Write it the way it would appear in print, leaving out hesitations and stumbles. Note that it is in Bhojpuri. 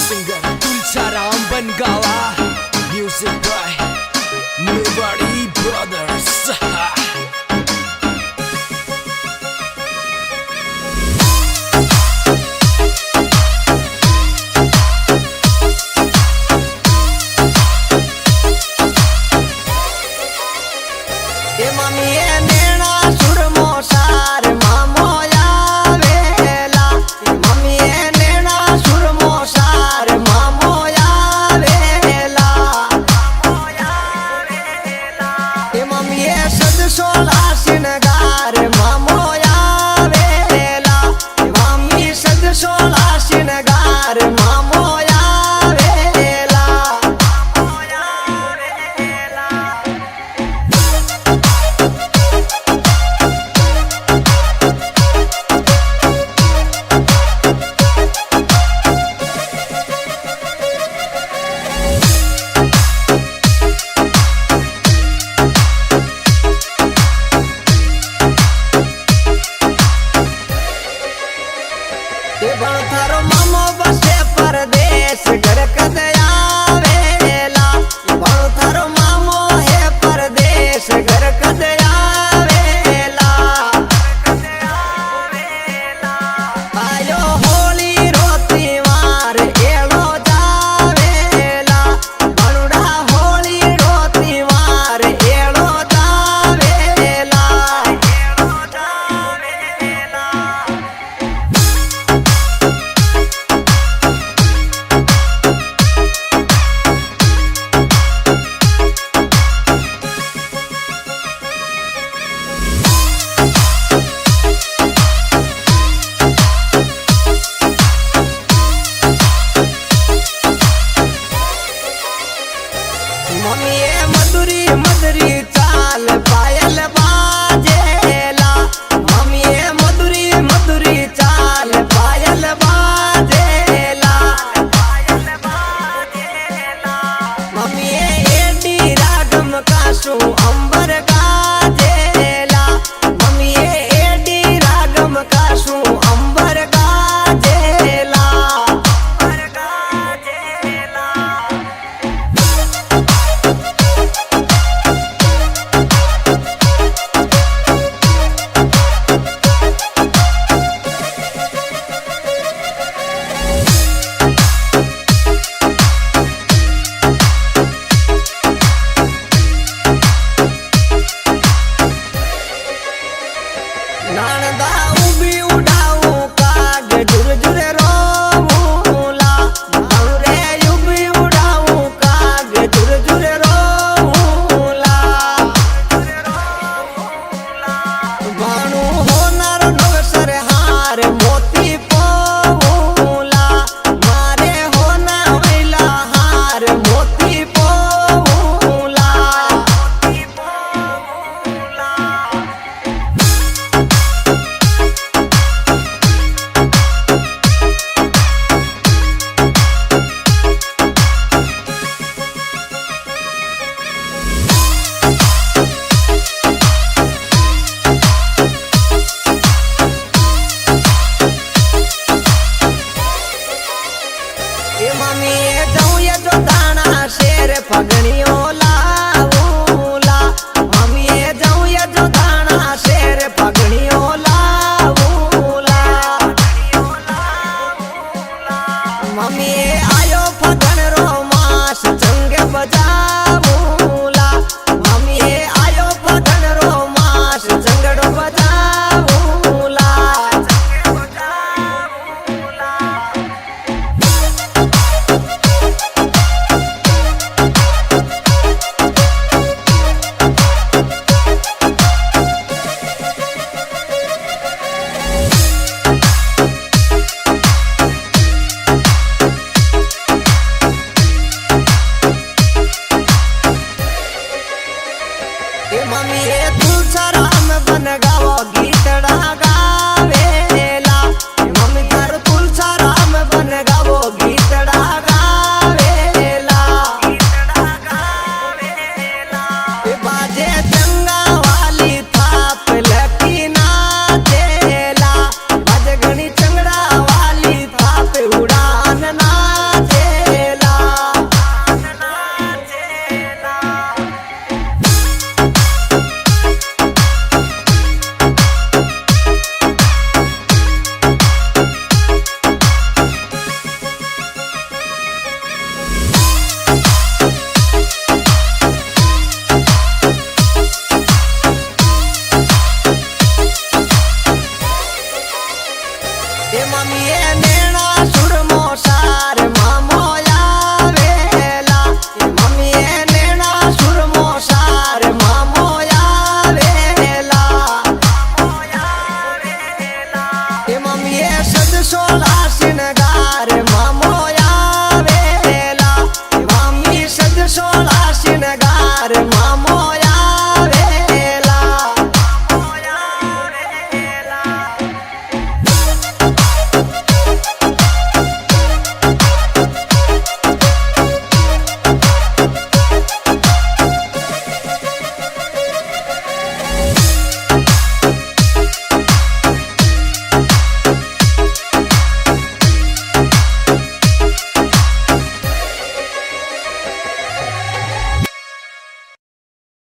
सिंगर तुलसाराम बनगावा, म्यूजिक बाय मेवाड़ी ब्रदर्स। थारो मामो बसे परदेश घर कद आवेला। थारो मामो है परदेश घर कद आवेला। आयो होली रोती मार एड़ो जावेला। बनुड़ा होली रोती मार एड़ो जावेला। मधुरी मधुरी चाल पायल बाजेला। मम्मी मधुरी मधुरी चाल पायल बाजेला। मम्मी एडी रागम कासू अंबर गाजेला। मम्मी एडी रागम कासू अंबर गाजेला। नानदा उबी उड़ाऊ काग झुर झुर रोऊला। रे उबी उड़ाऊ काग झुर झुर रोऊला। भानु होनार नवसर हार मोती पोऊला। मारे होना वैला हार मोती पोऊला। मम्मी जाऊं ये जो दाना शेर फगड़ियों लाऊला। मम्मी जाऊं ये जो दाना शेर फगड़ियों लाऊला। मम्मी आयो फगण रो मास चंगे बजा